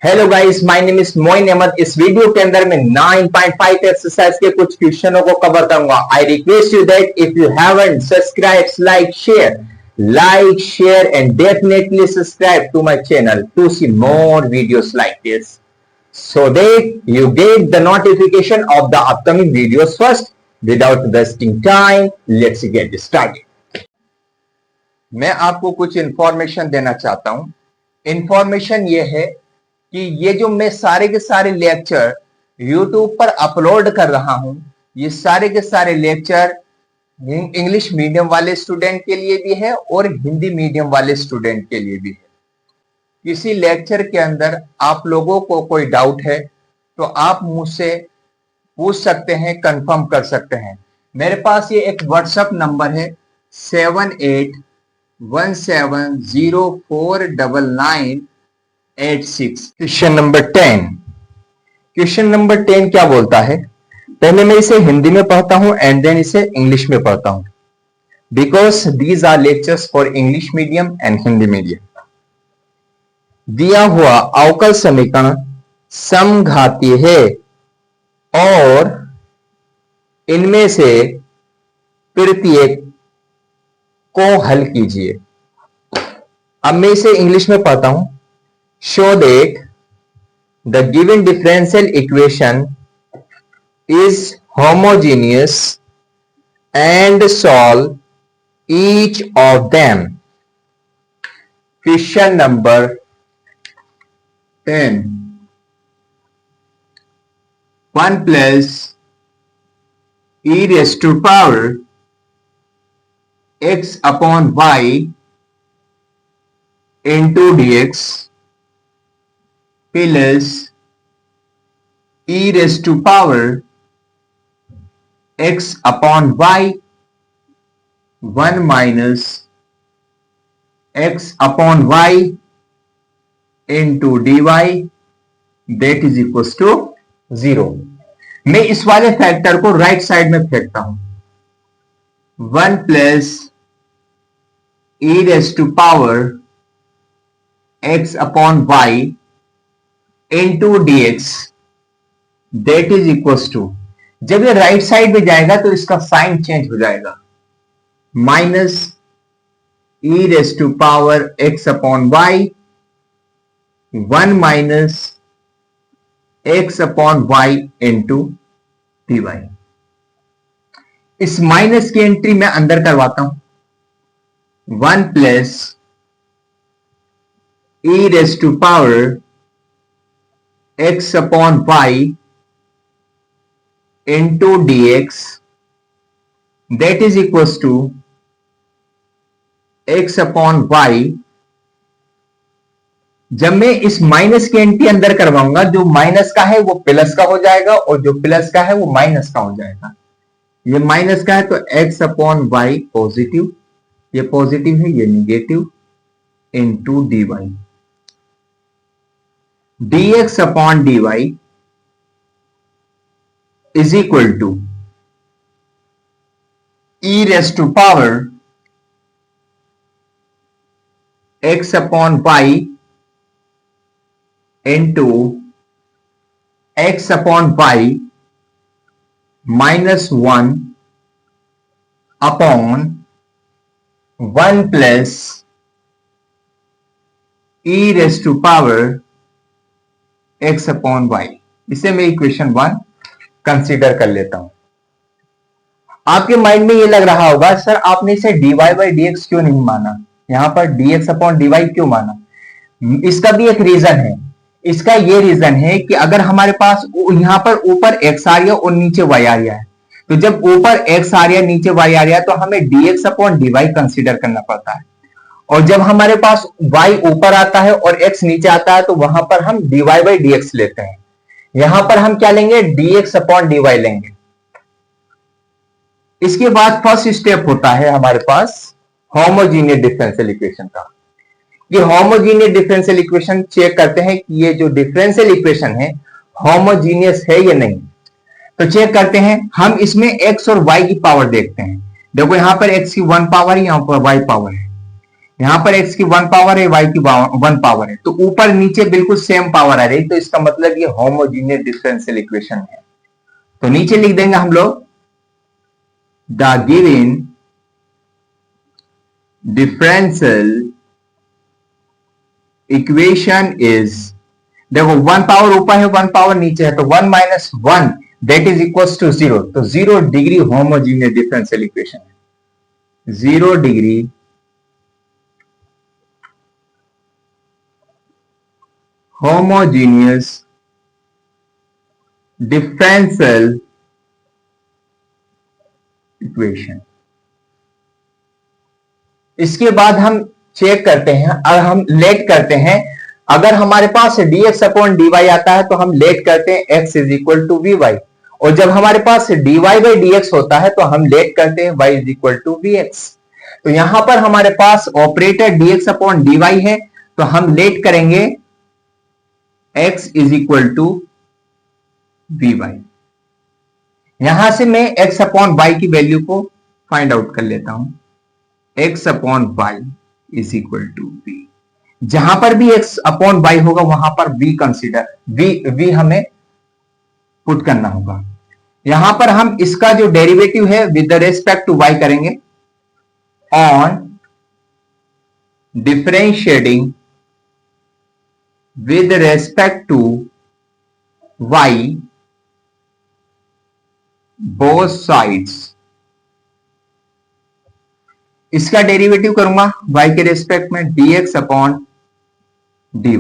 Hello guys, my name is Moin Ahmed. इस video के अंदर मैं 9.5 एक्सरसाइज के कुछ क्वेश्चनों को कवर करूंगा। I request you that if you haven't subscribe, like share and definitely subscribe to my channel to see more videos like this so that you get the notification of the upcoming videos first. Without wasting time, let's get started. मैं आपको कुछ information देना चाहता हूं। Information ये है कि ये जो मैं सारे के सारे लेक्चर YouTube पर अपलोड कर रहा हूं, ये सारे के सारे लेक्चर इंग्लिश मीडियम वाले स्टूडेंट के लिए भी है और हिंदी मीडियम वाले स्टूडेंट के लिए भी है। किसी लेक्चर के अंदर आप लोगों को कोई डाउट है तो आप मुझसे पूछ सकते हैं, कंफर्म कर सकते हैं। मेरे पास ये एक व्हाट्सएप नंबर है 7817049986। Question number 10। क्वेश्चन नंबर 10 क्या बोलता है? पहले मैं इसे हिंदी में पढ़ता हूं एंड देन इसे इंग्लिश में पढ़ता हूं, because these are lectures for English medium and Hindi medium. दिया हुआ अवकल समीकरण समघातीय है और इनमें से प्रत्येक को हल कीजिए। अब मैं इसे इंग्लिश में पढ़ता हूं। Show that the given differential equation is homogeneous and solve each of them. Question number 10. 1 plus e raised to power x upon y into dx plus e raised to power x upon y 1 minus x upon y into dy that is equals to 0। मैं इस वाले factor को right side में फेंकता हूं। 1 plus e raise to power x upon y into dx that is equals to, जब ये right side में जाएगा तो इसका साइन चेंज हो जाएगा। Minus e raise to power x upon y 1 minus x upon y into dy। इस minus की एंट्री मैं अंदर करवाता हूं। 1 plus e raise to power x upon y into dx that is equals to x upon y। जब मैं इस minus की एंट्री अंदर करवाऊंगा, जो माइनस का है वो प्लस का हो जाएगा और जो प्लस का है वो माइनस का हो जाएगा। ये माइनस का है तो x अपॉन वाई पॉजिटिव, ये पॉजिटिव है, ये negative, into dy। dx upon dy is equal to e raise to power x upon y into x upon y minus 1 upon 1 plus e raise to power x upon y। इसे मैं equation 1 consider कर लेता हूं। आपके mind में ये लग रहा होगा, सर आपने इसे dy बाई dx क्यों नहीं माना, यहां पर dx अपॉन dy क्यों माना? इसका भी एक रीजन है। इसका ये रीजन है कि अगर हमारे पास यहां पर ऊपर x आ रहा है और नीचे y आ रहा है, तो जब ऊपर x आ रहा है नीचे y आ रहा है तो हमें dx अपॉन dy कंसीडर करना पड़ता है। और जब हमारे पास y ऊपर आता है और x नीचे आता है तो वहां पर हम dy बाई dx लेते हैं। यहां पर हम क्या लेंगे? dx अपॉन dy लेंगे। इसके बाद फर्स्ट स्टेप होता है हमारे पास होमोजीनियस डिफरेंशियल इक्वेशन का। ये होमोजीनियस डिफरेंशियल इक्वेशन चेक करते हैं कि ये जो डिफरेंशियल इक्वेशन है होमोजीनियस है या नहीं। तो चेक करते हैं हम, इसमें x और y की पावर देखते हैं। देखो यहां पर x की 1 पावर है, यहां पर y पावर है। यहां पर x की 1 पावर है, y की 1 पावर है, तो ऊपर नीचे बिल्कुल सेम पावर आ रही, तो इसका मतलब ये होमोजीनियस डिफरेंशियल इक्वेशन है। तो नीचे लिख देंगे हम लोग the given differential equation is, देखो 1 पावर ऊपर है 1 पावर नीचे है, तो 1 minus 1 that is equal to 0, तो 0 डिग्री होमोजीनियस डिफरेंशियल इक्वेशन है। 0 डिग्री होमोजीनियस डिफरेंशियल इक्वेशन। इसके बाद हम चेक करते हैं और हम लेट करते हैं, अगर हमारे पास dx अपॉन dy आता है तो हम लेट करते हैं x is equal to vy, और जब हमारे पास dy बाई dx होता है तो हम लेट करते हैं y is equal to vx। तो यहां पर हमारे पास ऑपरेटर dx अपॉन dy है, तो हम लेट करेंगे x is equal to vy। यहां से मैं x अपॉन y की वैल्यू को फाइंड आउट कर लेता हूं, x upon y is equal to v। जहां पर भी x अपॉन y होगा वहां पर v कंसीडर, v हमें पुट करना होगा। यहां पर हम इसका जो डेरिवेटिव है with the respect to y करेंगे, on differentiating with respect to y both sides. इसका डेरिवेटिव करूंगा y के रेस्पेक्ट में dx अपॉन dy।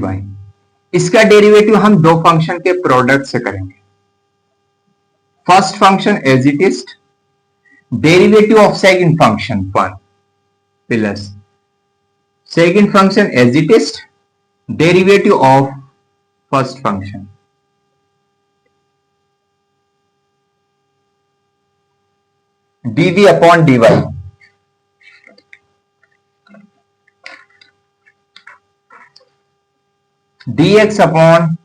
इसका डेरिवेटिव हम दो फंक्शन के प्रोडक्ट से करेंगे। First function as it is, derivative of second function 1 plus second function as it is derivative of first function. dv upon dy, dx upon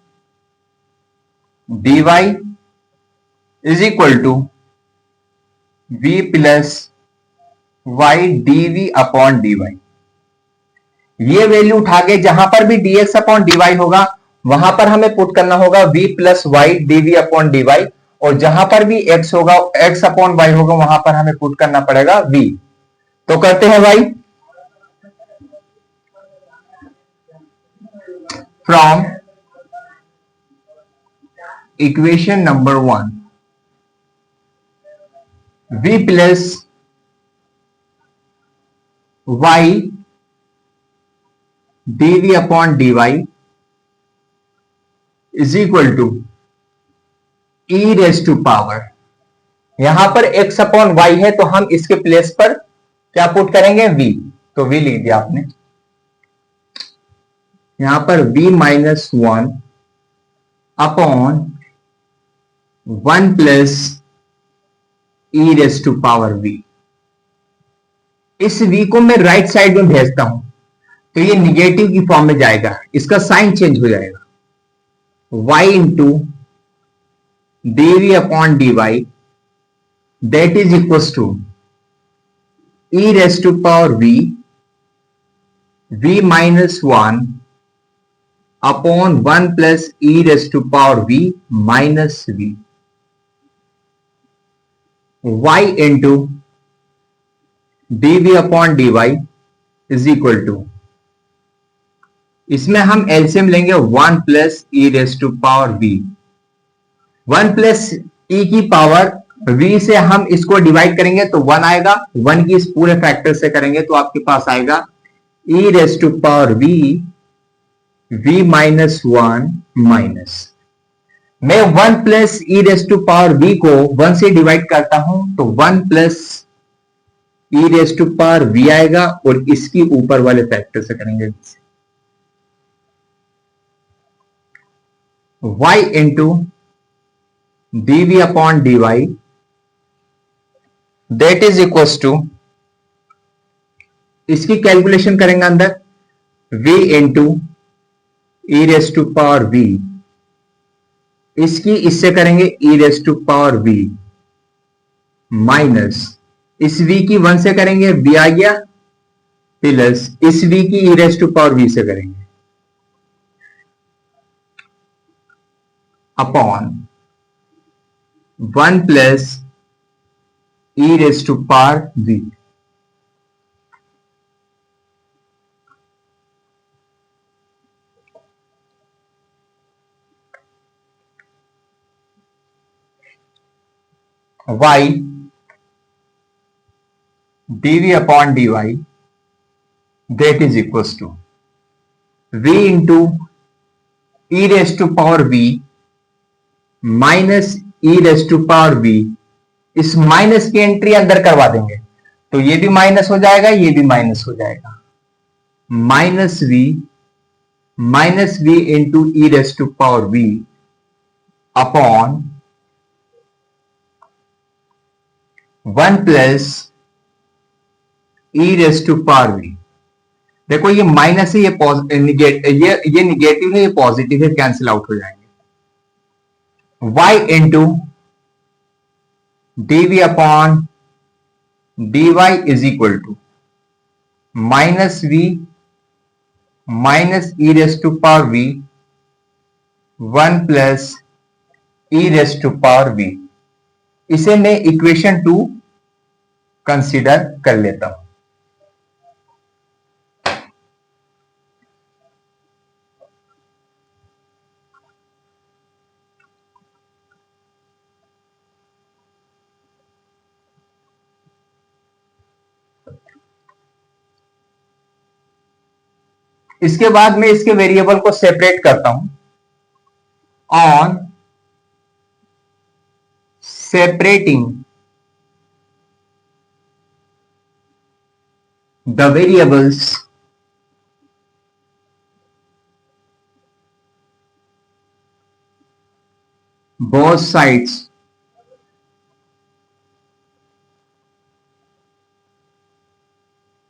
dy is equal to v plus y dv upon dy। ये value उठा के जहां पर भी dx upon dy होगा वहां पर हमें पुट करना होगा v plus y dv upon dy, और जहां पर भी x होगा, x अपॉन y होगा, वहां पर हमें पुट करना पड़ेगा v। तो करते हैं भाई, from equation number 1 v plus y dv upon dy is equal to e raise to power, यहां पर x अपॉन y है तो हम इसके प्लेस पर क्या पुट करेंगे v, तो v लिख दिया आपने। यहां पर v minus 1 upon 1 plus e raise to power v। इस v को मैं राइट साइड में भेजता हूं तो ये निगेटिव की फॉर्म में जाएगा, इसका साइन चेंज हो जाएगा, y into dv upon dy that is equal to e raise to power v minus 1 upon 1 plus e raise to power v minus v, y into dv upon dy is equal to, इसमें हम LCM लेंगे 1 plus e raise to power v। 1 plus e की power v से हम इसको divide करेंगे तो 1 आएगा, 1 की इस पूरे फैक्टर से करेंगे तो आपके पास आएगा e raise to power v minus 1 minus, मैं 1 plus e raise to power v को 1 से डिवाइड करता हूं तो 1 plus e raise to power v आएगा, और इसकी ऊपर वाले फैक्टर से करेंगे y into dv upon dy that is equal to, इसकी कैलकुलेशन करेंगे अंदर v into e raise to power v, इसकी इससे करेंगे e raise to power v minus, इस v की 1 से करेंगे v आ गया, प्लस इस v की e raise to power v से करेंगे upon 1 plus e raise to power v y dv upon dy that is equals to v into e raised to power v minus e raise to power v। इस minus की entry अंदर करवा देंगे तो ये भी माइनस हो जाएगा, ये भी माइनस हो जाएगा। Minus v into e raise to power v upon 1 plus e raise to power v। देखो ये माइनस है, ये निगेटिव है, ये पॉजिटिव है, कैंसिल आउट हो जाएंगे। y into dv upon dy is equal to minus v minus e raise to power v 1 plus e raise to power v। इसे मैं इक्वेशन 2 कंसीडर कर लेता हूं। इसके बाद मैं इसके वेरिएबल को सेपरेट करता हूं on separating the variables both sides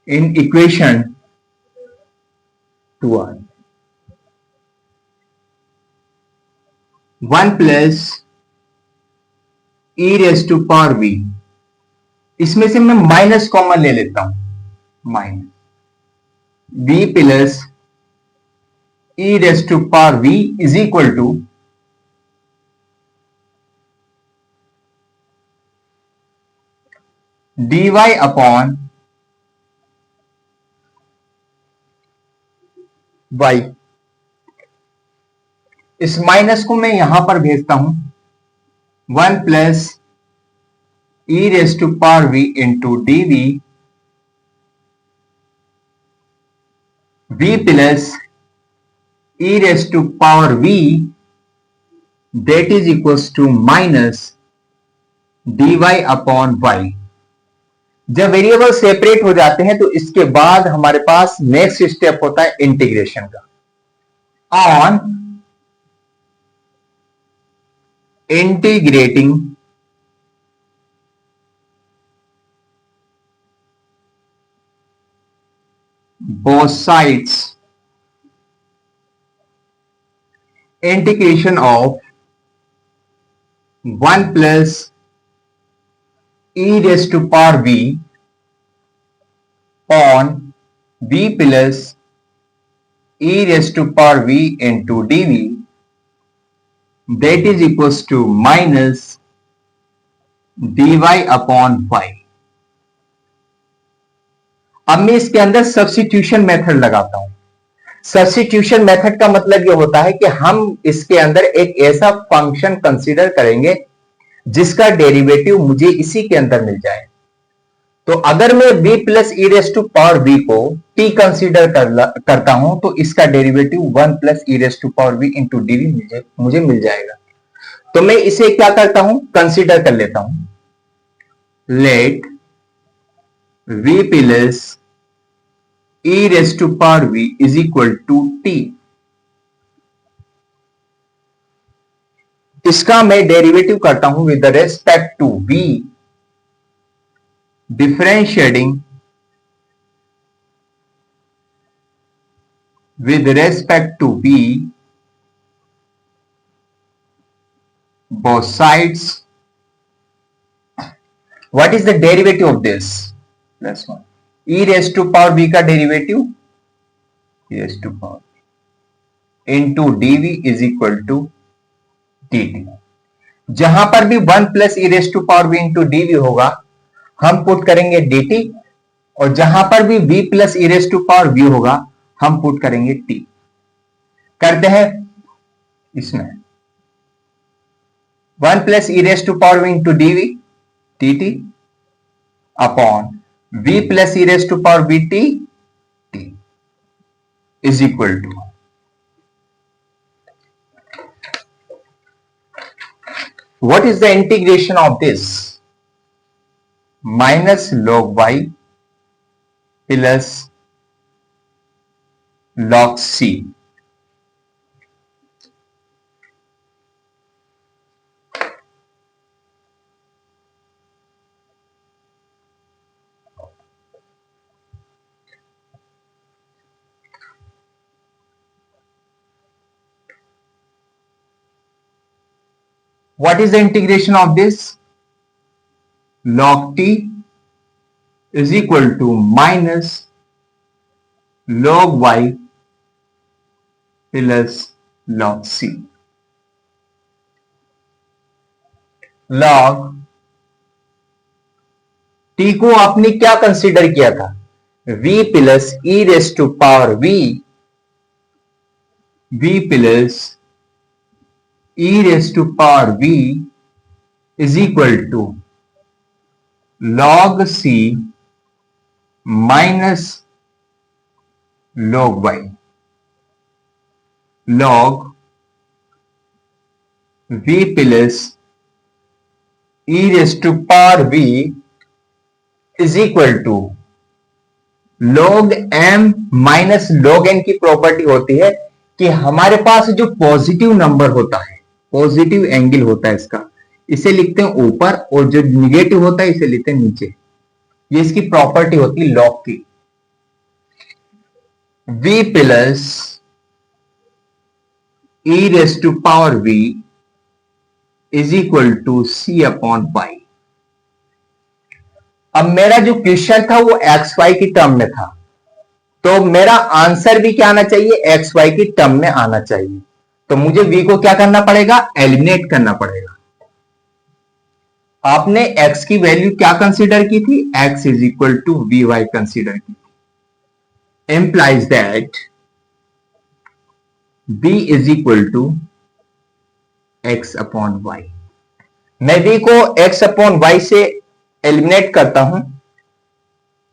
in equation 2r 1 plus e raise to power v। इसमें से मैं माइनस कॉमन ले लेता हूं, minus v plus e raise to power v is equal to dy upon y। इस minus को मैं यहां पर भेजता हूं 1 plus e raise to power v into dv v plus e raise to power v that is equals to minus dy upon y। जब variable separate हो जाते हैं तो इसके बाद हमारे पास नेक्स्ट स्टेप होता है इंटीग्रेशन का। On integrating both sides, integration of 1 plus e raised to power v on v plus e raised to power v into dv that is equals to minus dy upon y। अब मैं इसके अंदर substitution method लगाता हूं। Substitution method का मतलब यह होता है कि हम इसके अंदर एक ऐसा फंक्शन कंसीडर करेंगे जिसका डेरिवेटिव मुझे इसी के अंदर मिल जाए। तो अगर मैं v plus e raise to power v को t कंसीडर करता हूं तो इसका derivative 1 plus e raise to power v into dv मुझे मिल जाएगा। तो मैं इसे क्या करता हूं, कंसीडर कर लेता हूं। Let v plus e raise to power v is equal to t। इसका मैं डेरिवेटिव करता हूं with respect to v, differentiating with respect to v both sides। what is the derivative of this? Plus 1 e raise to power b का derivative e raise to power into dv is equal to dt। जहां पर भी 1 plus e raise to power b into dv होगा हम put करेंगे dt, और जहां पर भी v plus e raise to power v होगा हम पुट करेंगे t। करते हैं इसमें 1 plus e raise to power v into d v dt upon v plus e raise to power v t t is equal to what is the integration of this minus log y plus log c। What is the integration of this? Log t is equal to minus log y plus log c। log t को आपने क्या consider किया था? v plus e raise to power v plus e raised to power v is equal to log c minus log y। log v plus e raised to power v is equal to log m minus log n की property होती है कि हमारे पास जो positive number होता है, positive angle होता है इसका, इसे लिखते हैं ऊपर, और जो निगेटिव होता है इसे लिखते हैं नीचे। ये इसकी प्रॉपर्टी होती है लॉग की। v plus e raise to power v is equal to c upon y. अब मेरा जो क्वेश्चन था वो एक्स वाई की टर्म में था, तो मेरा आंसर भी क्या आना चाहिए? एक्स वाई की टर्म में आना चाहिए। तो मुझे v को क्या करना पड़ेगा? एलिमिनेट करना पड़ेगा। आपने x की वैल्यू क्या कंसीडर की थी? x is equal to v y consider की थी। Implies that v is equal to x upon y. मैं v को x अपॉन वाई से एलिमिनेट करता हूं,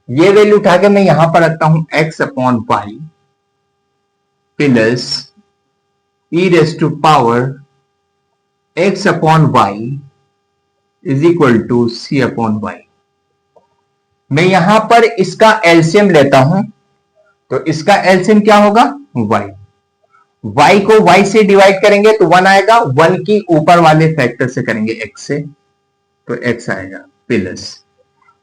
ये वैल्यू उठा के मैं यहां पर रखता हूं x upon y plus e raise to power x upon y is equal to c upon y. मैं यहां पर इसका एलसीएम लेता हूं, तो इसका एलसीएम क्या होगा? y। y को y से डिवाइड करेंगे तो 1 आएगा, 1 की ऊपर वाले फैक्टर से करेंगे x से तो x आएगा, प्लस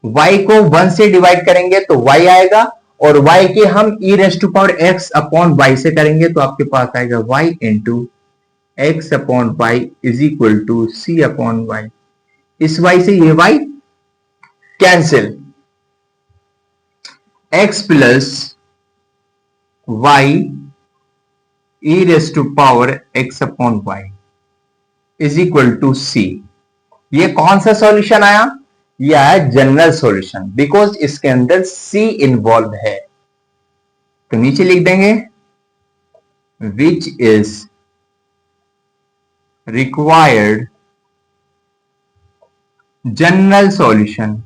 y को 1 से डिवाइड करेंगे तो y आएगा, और y के हम e raise to power x upon y से करेंगे तो आपके पास आएगा y into x upon y is equal to c upon y. इस y से ये y cancel, x plus y e raise to power x upon y is equal to c। ये कौन सा सॉल्यूशन आया? यह है जनरल सॉल्यूशन, बिकॉज इसके अंदर c इन्वॉल्व है। तो नीचे लिख देंगे which is required general solution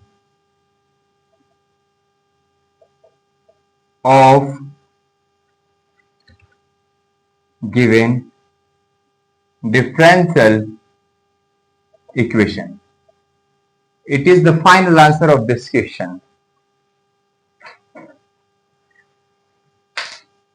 of given differential equation. It is the final answer of this question.